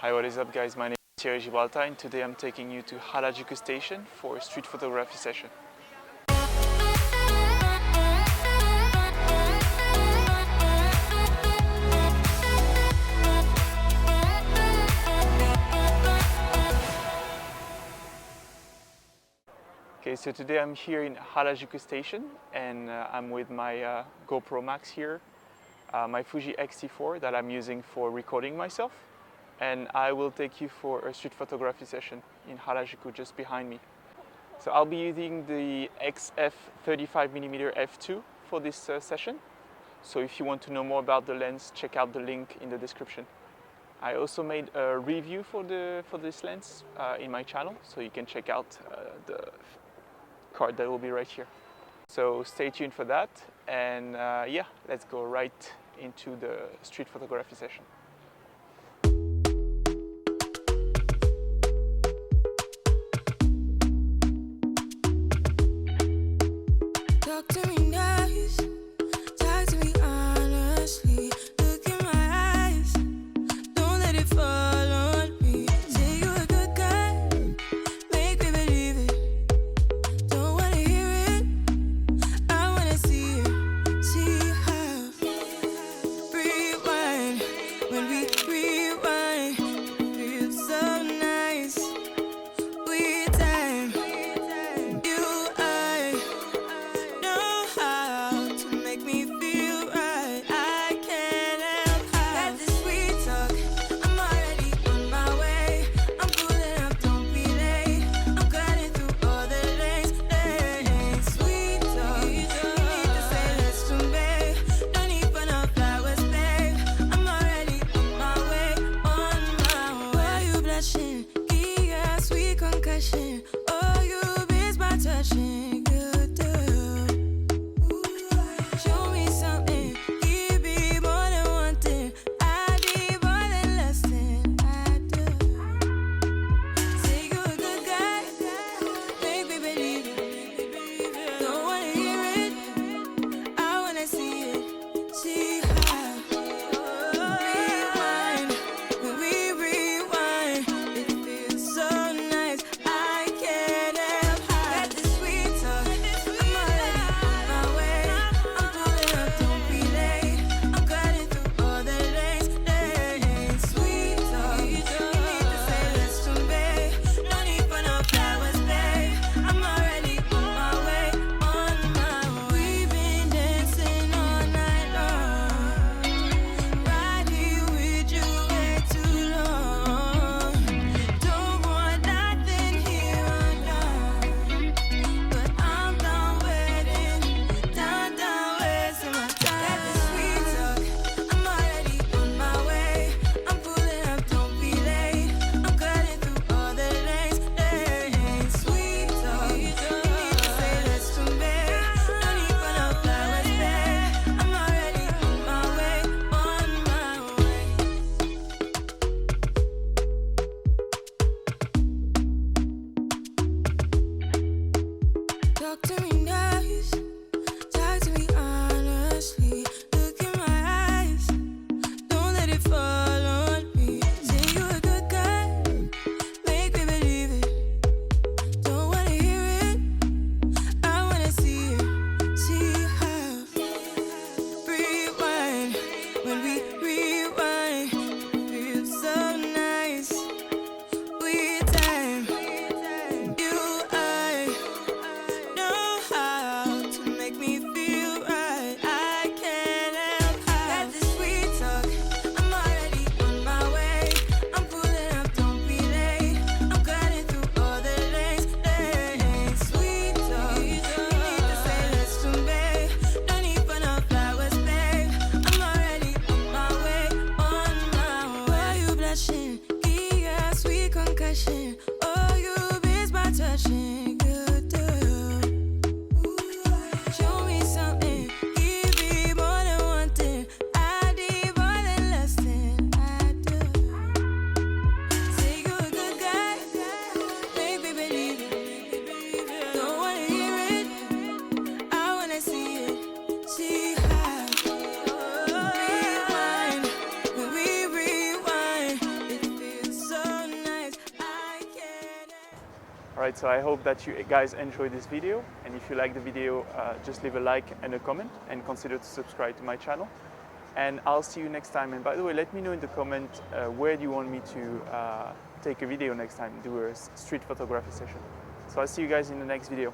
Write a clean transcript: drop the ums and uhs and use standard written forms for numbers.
Hi, what is up guys? My name is Thierry Gibralta and today I'm taking you to Harajuku station for a street photography session. Okay, so today I'm here in Harajuku station and I'm with my GoPro Max here, my Fuji X-T4 that I'm using for recording myself, and I will take you for a street photography session in Harajuku just behind me. So I'll be using the XF35mm f2 for this session. So if you want to know more about the lens, check out the link in the description. I also made a review for this lens in my channel, so you can check out the card that will be right here. So stay tuned for that, and yeah, let's go right into the street photography session. Talk to me nice, talk to me honestly. Look in my eyes, don't let it fall on me. Say you're a good guy, make me believe it. Don't wanna hear it, I wanna see it. See how rewind, when we rewind, it feels so nice. We time, you I know how to make me feel right. I can't help how this sweet talk. I'm already on my way. I'm pulling up, don't be late. I'm cutting through all the lanes. Sweet talk. You need to say less to me. No need for no flowers, babe. I'm already on my way, on my way. Why you blushing? Yeah, sweet concussion. Oh, you miss my touching. You do. Show me something, give me more than one thing. I need more than less than I do. Say you're a good guy, make me believe it. Don't wanna hear it, I wanna see it. See how rewind, when we rewind, it feels so nice. I can't help how got this sweet talk. I'm already on my way. I'm pulling up, don't be late. I'm cutting through all the lanes. Sweet talk. You need to say less to me. No need for no flowers, babe. I'm already on my way, on my way. We've been dancing all night long, right here with you way too long. Don't want nothing here or now, but I'm done waiting, done wasting my time. Got this sweet talk, I'm already on my way. I'm pulling up, don't be late. I'm cutting through all the lanes. Sweet talk, you need to say less to me. No need for no flowers, babe. I'm already on my way, on my way. Talk to me nice, talk to me honestly. Look in my eyes, don't let it fall on me. Say you're a good guy, make me believe it. Don't wanna hear it, I wanna see it. See how rewind, when we rewind, it feels so nice. We time, you I know how to make me feel right. I can't help how got this sweet talk. I'm already on my way. I'm pulling up, don't be late. I'm cutting through all the lanes. Sweet talk. You need to say less to me. No need for no flowers, babe. I'm already on my way, on my way. Why you blushing? Yeah, sweet concussion. Oh, you miss my touching. You do. Show me something, give me more than one thing. I need more than less than I do. Say you're a good guy, make me believe it. Don't wanna hear it, I wanna see it. See how rewind, when we rewind, it feels Alright, so I hope that you guys enjoyed this video, and if you like the video, just leave a like and a comment, and consider to subscribe to my channel. And I'll see you next time. And by the way, let me know in the comment where do you want me to take a video next time, do a street photography session. So I'll see you guys in the next video.